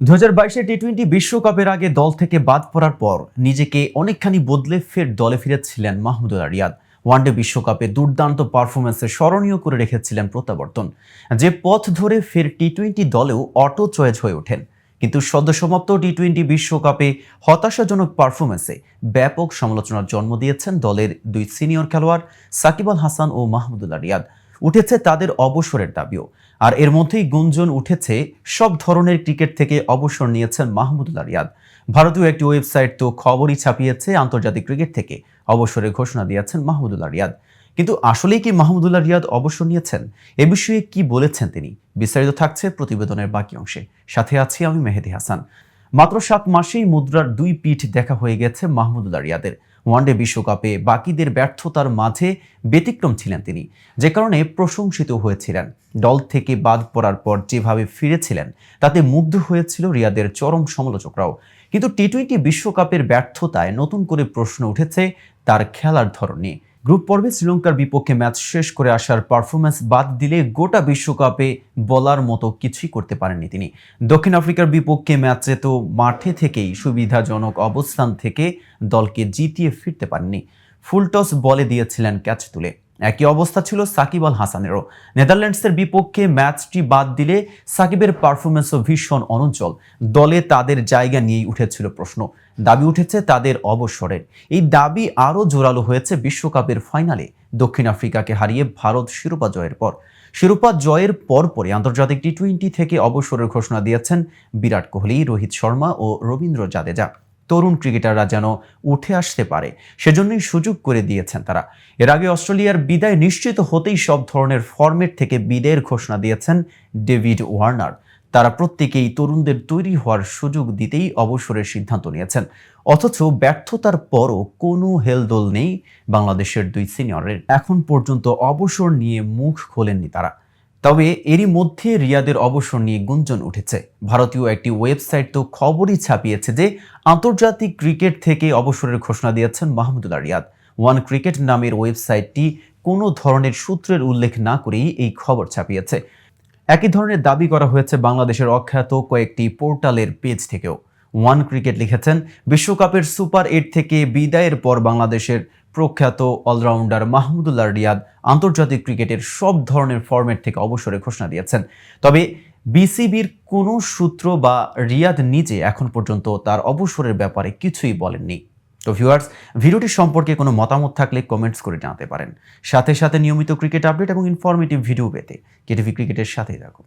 2022 টি-20 বিশ্বকাপের আগে দল থেকে বাদ পড়ার পর নিজেকে অনেকখানি বদলে ফের দলে ফিরেছিলেন মাহমুদুল্লাহ রিয়াদ। ওয়ানডে বিশ্বকাপে দুর্দান্ত পারফরমেন্সে স্মরণীয় করে রেখেছিলেন প্রত্যাবর্তন। যে পথ ধরে ফের টি-20 দলেও অটো চয়েস হয়ে ওঠেন। কিন্তু সদ্যসমাপ্ত টি-20 বিশ্বকাপে হতাশাজনক পারফরমেন্সে ব্যাপক সমালোচনার জন্ম দিয়েছেন দলের দুই সিনিয়র খেলোয়াড় সাকিব আল হাসান ও মাহমুদুল্লাহ রিয়াদ। উঠেছে তাদের অবসরের দাবিও। আর এর মধ্যেই গুঞ্জন উঠেছে সব ধরনের ক্রিকেট থেকে অবসর নিয়েছেন মাহমুদুল্লাহ রিয়াদ। ভারতীয় একটি ওয়েবসাইট তো খবরই ছাপিয়েছে আন্তর্জাতিক ক্রিকেট থেকে অবসরের ঘোষণা দিয়েছেন মাহমুদুল্লাহ রিয়াদ। কিন্তু আসলেই কি মাহমুদুল্লাহ রিয়াদ অবসর নিয়েছেন? এ বিষয়ে কি বলেছেন তিনি? বিস্তারিত থাকছে প্রতিবেদনের বাকি অংশে। সাথে আছি আমি মেহেদী হাসান। মাত্র 7 মাসেই মুদ্রার দুই পিঠ দেখা হয়ে গেছে মাহমুদুল্লাহ রিয়াদের। ওয়ানডে বিশ্বকাপে বাকিদের ব্যর্থতার মাঝে ব্যতিক্রম ছিলেন তিনি, যে কারণে প্রশংসিত হয়েছিলেন। দল থেকে বাদ পড়ার পর যেভাবে ফিরেছিলেন তাতে মুগ্ধ হয়েছিল রিয়াদের চরম সমালোচকরাও। কিন্তু টি-20 বিশ্বকাপের ব্যর্থতায় নতুন করে প্রশ্ন উঠেছে তার খেলার ধরন নিয়ে। গ্রুপ পর্বে শ্রীলঙ্কার বিপক্ষে ম্যাচ শেষ করে আসার পারফরম্যান্স বাদ দিলে গোটা বিশ্বকাপে বলার মতো কিছুই করতে পারেননি তিনি। দক্ষিণ আফ্রিকার বিপক্ষে ম্যাচে তো মাঠে থেকেই সুবিধাজনক অবস্থান থেকে দলকে জিতিয়ে ফিরতে পারেননি। ফুলটস বলে দিয়েছিলেন ক্যাচ তুলে। একই অবস্থা ছিল সাকিব আল হাসানেরও। নেদারল্যান্ডসের বিপক্ষে ম্যাচটি বাদ দিলে সাকিবের পারফরমেন্সও ভীষণ অনুজ্জ্বল। দলে তাদের জায়গা নিয়েই উঠেছিল প্রশ্ন। দাবি উঠেছে তাদের অবসরের। এই দাবি আরও জোরালো হয়েছে বিশ্বকাপের ফাইনালে দক্ষিণ আফ্রিকাকে হারিয়ে ভারত শিরোপা জয়ের পর। শিরোপা জয়ের পরপরই আন্তর্জাতিক টি-20 থেকে অবসরের ঘোষণা দিয়েছেন বিরাট কোহলি, রোহিত শর্মা ও রবীন্দ্র জাদেজা। তরুণ ক্রিকেটাররা যেন উঠে আসতে পারে সেজন্যই সুযোগ করে দিয়েছেন তারা। এর আগে অস্ট্রেলিয়ার বিদায় নিশ্চিত হতেই সব ধরনের ফরম্যাট থেকে বিদায়ের ঘোষণা দিয়েছেন ডেভিড ওয়ার্নার। তারা প্রত্যেকেই তরুণদের তৈরি হওয়ার সুযোগ দিতেই অবসরের সিদ্ধান্ত নিয়েছেন। অথচ ব্যর্থতার পরও কোনো হেলদোল নেই বাংলাদেশের দুই সিনিয়রের। এখন পর্যন্ত অবসর নিয়ে মুখ খোলেননি তারা। তবে এরই মধ্যে রিয়াদের অবসর নিয়ে গুঞ্জন উঠেছে। ভারতীয় একটি ওয়েবসাইট তো খবরই ছাপিয়েছে যে আন্তর্জাতিক ক্রিকেট থেকে অবসরের ঘোষণা দিয়েছেন মাহমুদুল্লাহ রিয়াদ। ওয়ান ক্রিকেট নামের ওয়েবসাইটটি কোনো ধরনের সূত্রের উল্লেখ না করেই এই খবর ছাপিয়েছে। একই ধরনের দাবি করা হয়েছে বাংলাদেশের অখ্যাত কয়েকটি পোর্টালের পেজ থেকেও। ওয়ান ক্রিকেট লিখেছেন, বিশ্বকাপের সুপার 8 থেকে বিদায়ের পর বাংলাদেশের প্রখ্যাত অলরাউন্ডার মাহমুদুল্লাহ রিয়াদ আন্তর্জাতিক ক্রিকেটের সব ধরনের ফরম্যাট থেকে অবসরের ঘোষণা দিয়েছেন। তবে বিসিবির কোনো সূত্র বা রিয়াদ নিজে এখন পর্যন্ত তার অবসরের ব্যাপারে কিছুই বলেননি। তো ভিউয়ার্স, ভিডিওটি সম্পর্কে কোনো মতামত থাকলে কমেন্টস করে জানাতে পারেন। সাথে সাথে নিয়মিত ক্রিকেট আপডেট এবং ইনফরমেটিভ ভিডিও পেতে কেটিভি ক্রিকেটের সাথেই থাকুন।